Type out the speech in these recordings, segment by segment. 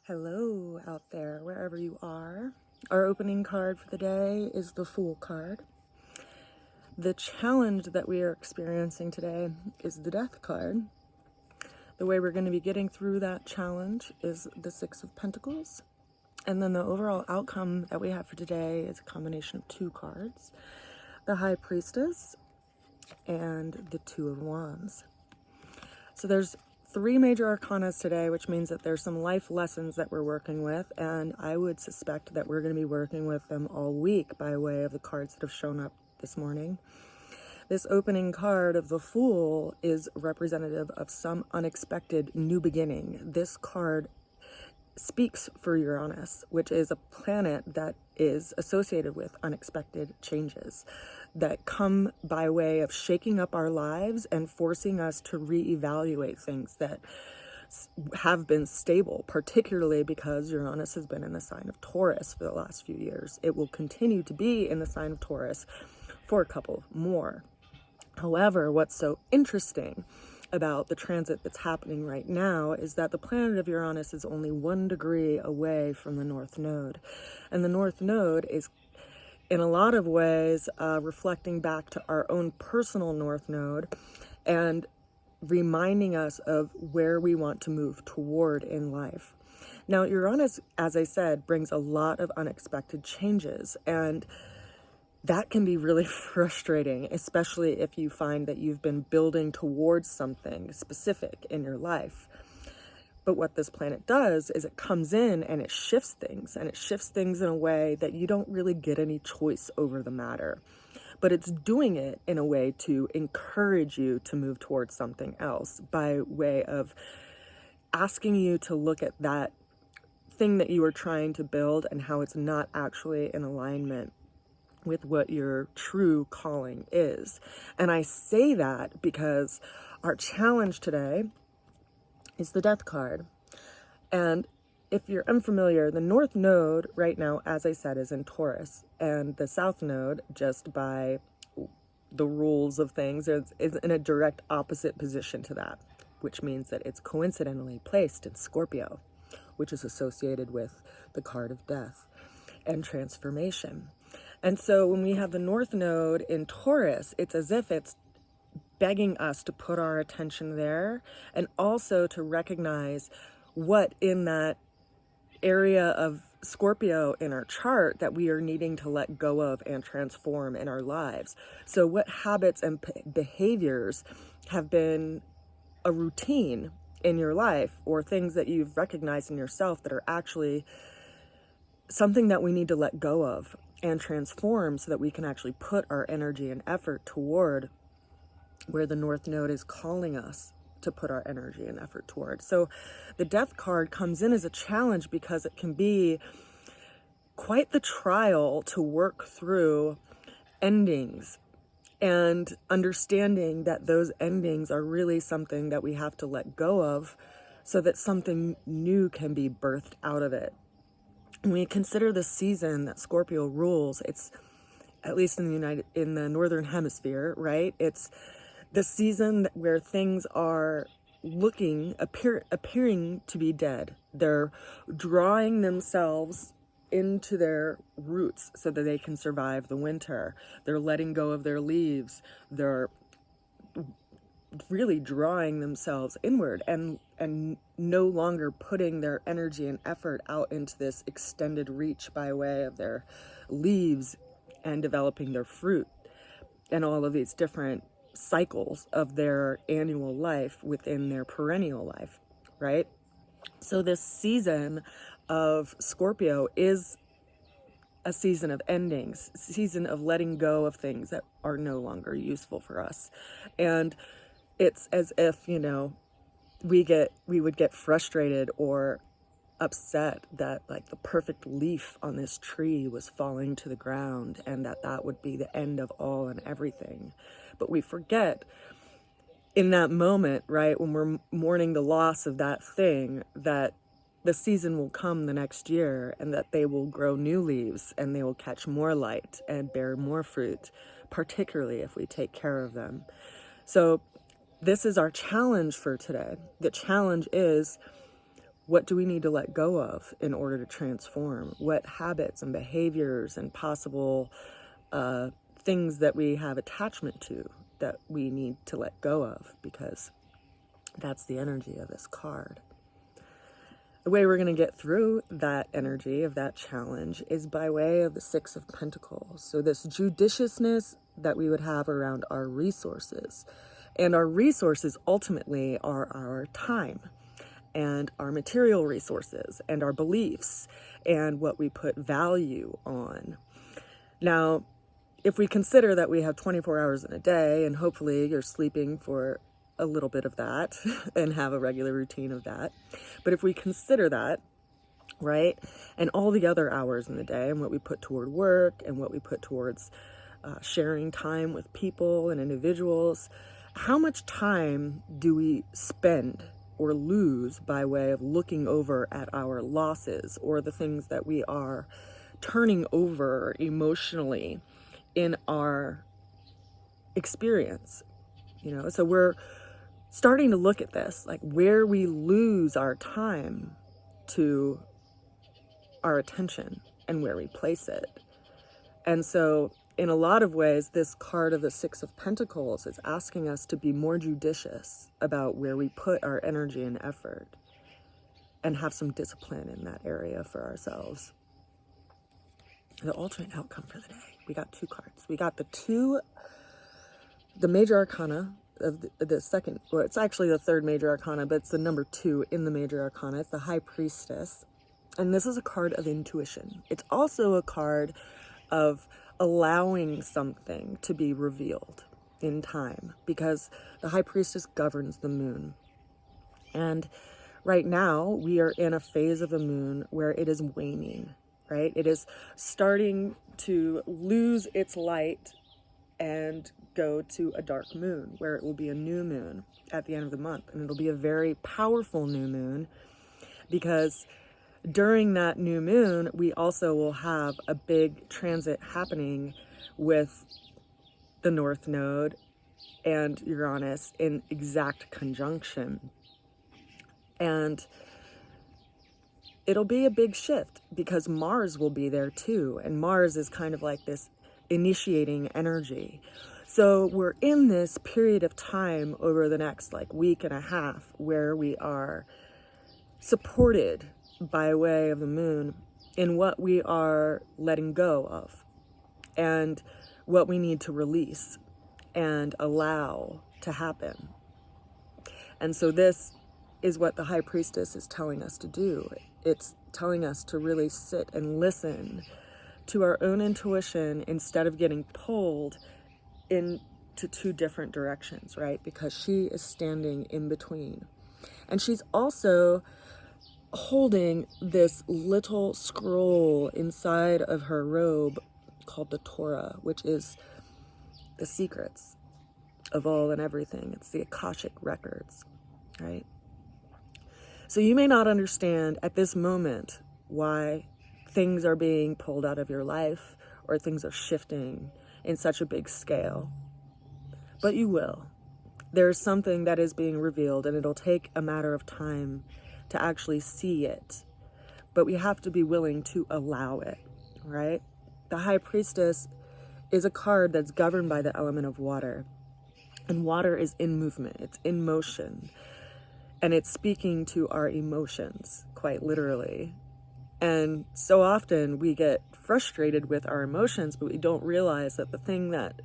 Hello out there, wherever you are. Our opening card for the day is the Fool card. The challenge that we are experiencing today is the Death card. The way we're going to be getting through that challenge is the Six of Pentacles. And then the overall outcome that we have for today is a combination of two cards, the High Priestess and the Two of Wands. So there's three major arcanas today, which means that there's some life lessons that we're working with, and I would suspect that we're going to be working with them all week by way of the cards that have shown up this morning. This opening card of the Fool is representative of some unexpected new beginning. This card speaks for Uranus, which is a planet that is associated with unexpected changes that come by way of shaking up our lives and forcing us to reevaluate things that have been stable, particularly because Uranus has been in the sign of Taurus for the last few years. It will continue to be in the sign of Taurus for a couple more. However, what's so interesting about the transit that's happening right now is that the planet of Uranus is only 1 degree away from the North Node. And the North Node is, in a lot of ways, reflecting back to our own personal North Node and reminding us of where we want to move toward in life. Now, Uranus, as I said, brings a lot of unexpected changes, and that can be really frustrating, especially if you find that you've been building towards something specific in your life. But what this planet does is it comes in and it shifts things, and it shifts things in a way that you don't really get any choice over the matter. But it's doing it in a way to encourage you to move towards something else by way of asking you to look at that thing that you are trying to build and how it's not actually in alignment with what your true calling is. And I say that because our challenge today is the Death card. And if you're unfamiliar, the North Node right now, as I said, is in Taurus, and the South Node, just by the rules of things, is in a direct opposite position to that, which means that it's coincidentally placed in Scorpio, which is associated with the card of death and transformation. And so when we have the North Node in Taurus, it's as if it's begging us to put our attention there and also to recognize what in that area of Scorpio in our chart that we are needing to let go of and transform in our lives. So what habits and behaviors have been a routine in your life, or things that you've recognized in yourself that are actually something that we need to let go of and transform so that we can actually put our energy and effort toward where the North Node is calling us to put our energy and effort toward. So the Death card comes in as a challenge because it can be quite the trial to work through endings and understanding that those endings are really something that we have to let go of so that something new can be birthed out of it. When we consider the season that Scorpio rules, it's, at least in the Northern Hemisphere, right? It's the season where things are appearing to be dead. They're drawing themselves into their roots so that they can survive the winter. They're letting go of their leaves. They're really drawing themselves inward and no longer putting their energy and effort out into this extended reach by way of their leaves and developing their fruit and all of these different cycles of their annual life within their perennial life, right? So this season of Scorpio is a season of endings, a season of letting go of things that are no longer useful for us. And it's as if, we would get frustrated or upset that like the perfect leaf on this tree was falling to the ground and that would be the end of all and everything. But we forget in that moment, right, when we're mourning the loss of that thing, that the season will come the next year and that they will grow new leaves and they will catch more light and bear more fruit, particularly if we take care of them. So this is our challenge for today. The challenge is What do we need to let go of in order to transform? What habits and behaviors and possible things that we have attachment to that we need to let go of, because that's the energy of this card. The way we're going to get through that energy of that challenge is by way of the Six of Pentacles. So this judiciousness that we would have around our resources. And our resources ultimately are our time and our material resources and our beliefs and what we put value on. Now, if we consider that we have 24 hours in a day, and hopefully you're sleeping for a little bit of that and have a regular routine of that. But if we consider that, right, and all the other hours in the day and what we put toward work and what we put towards sharing time with people and individuals, how much time do we spend or lose by way of looking over at our losses or the things that we are turning over emotionally in our experience? You know, so we're starting to look at this, like where we lose our time to our attention and where we place it. And so in a lot of ways, this card of the Six of Pentacles is asking us to be more judicious about where we put our energy and effort and have some discipline in that area for ourselves. The alternate outcome for the day. We got two cards. We got the major arcana of the second, or it's actually the third major arcana, but it's the number 2 in the major arcana. It's the High Priestess. And this is a card of intuition. It's also a card of allowing something to be revealed in time, because the High Priestess governs the moon. And right now we are in a phase of the moon where it is waning, right? It is starting to lose its light and go to a dark moon, where it will be a new moon at the end of the month. And it'll be a very powerful new moon, because during that new moon, we also will have a big transit happening with the North Node and Uranus in exact conjunction. And it'll be a big shift because Mars will be there too. And Mars is kind of like this initiating energy. So we're in this period of time over the next week and a half where we are supported by way of the moon in what we are letting go of and what we need to release and allow to happen. And so this is what the High Priestess is telling us to do. It's telling us to really sit and listen to our own intuition instead of getting pulled into two different directions, right? Because she is standing in between. And she's also holding this little scroll inside of her robe called the Torah, which is the secrets of all and everything. It's the Akashic records, right? So you may not understand at this moment why things are being pulled out of your life or things are shifting in such a big scale, but you will. There's something that is being revealed, and it'll take a matter of time to actually see it, but we have to be willing to allow it, right? The High Priestess is a card that's governed by the element of water, and water is in movement, it's in motion, and it's speaking to our emotions, quite literally. And so often we get frustrated with our emotions, but we don't realize that the thing that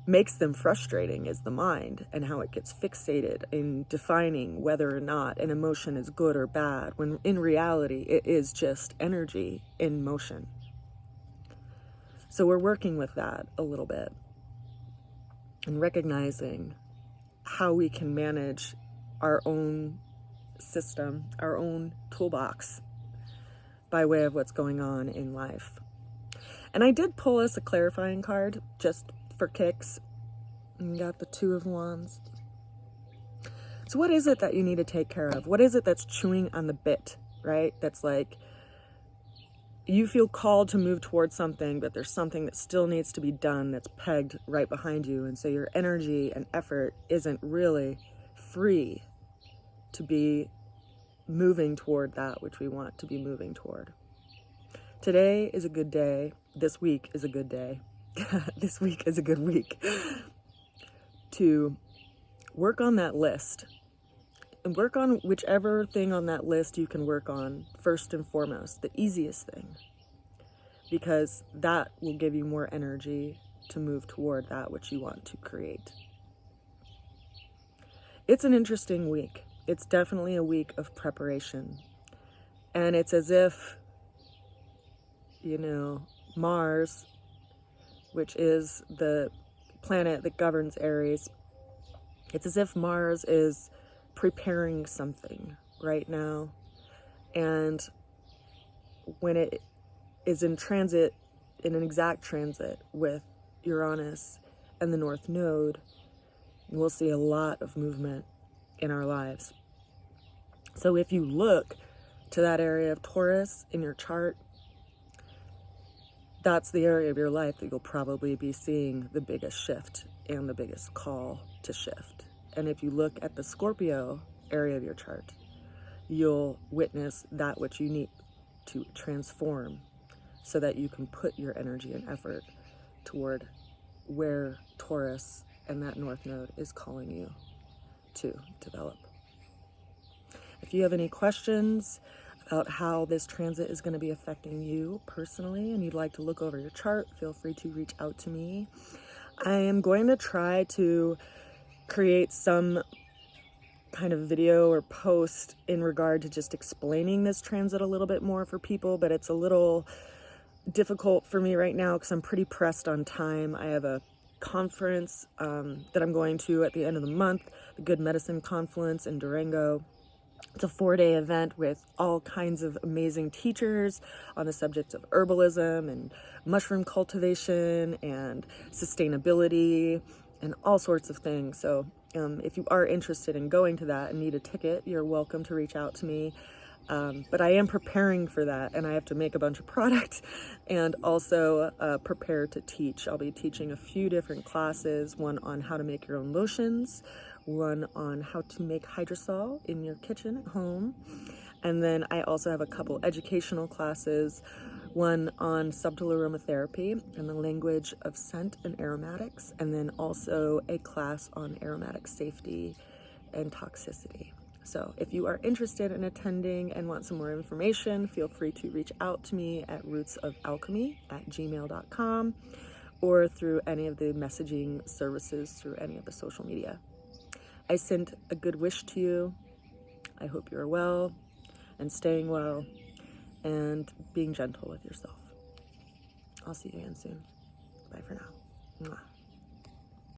makes them frustrating is the mind and how it gets fixated in defining whether or not an emotion is good or bad, when in reality it is just energy in motion. So we're working with that a little bit and recognizing how we can manage our own system, our own toolbox by way of what's going on in life. And I did pull us a clarifying card just for kicks. And got the Two of Wands. So what is it that you need to take care of? What is it that's chewing on the bit, right? That's like you feel called to move towards something, but there's something that still needs to be done that's pegged right behind you. And so your energy and effort isn't really free to be moving toward that which we want to be moving toward. Today is a good day. This week is a good day. This week is a good week to work on that list and work on whichever thing on that list you can work on first and foremost, the easiest thing, because that will give you more energy to move toward that which you want to create. It's an interesting week. It's definitely a week of preparation. And it's as if, Mars, which is the planet that governs Aries, it's as if Mars is preparing something right now. And when it is in transit, in an exact transit with Uranus and the North Node, we'll see a lot of movement in our lives. So if you look to that area of Taurus in your chart, that's the area of your life that you'll probably be seeing the biggest shift and the biggest call to shift. And if you look at the Scorpio area of your chart, you'll witness that which you need to transform so that you can put your energy and effort toward where Taurus and that North Node is calling you to develop. If you have any questions about how this transit is going to be affecting you personally and you'd like to look over your chart, feel free to reach out to me. I am going to try to create some kind of video or post in regard to just explaining this transit a little bit more for people, but it's a little difficult for me right now because I'm pretty pressed on time. I have a conference that I'm going to at the end of the month, the Good Medicine Conference in Durango. It's a 4-day event with all kinds of amazing teachers on the subject of herbalism and mushroom cultivation and sustainability and all sorts of things. So if you are interested in going to that and need a ticket, you're welcome to reach out to me. But I am preparing for that, and I have to make a bunch of product and also prepare to teach. I'll be teaching a few different classes, one on how to make your own lotions, one on how to make hydrosol in your kitchen at home. And then I also have a couple educational classes, one on subtle aromatherapy and the language of scent and aromatics, and then also a class on aromatic safety and toxicity. So if you are interested in attending and want some more information, feel free to reach out to me at rootsofalchemy@gmail.com or through any of the messaging services through any of the social media. I send a good wish to you. I hope you're well and staying well and being gentle with yourself. I'll see you again soon.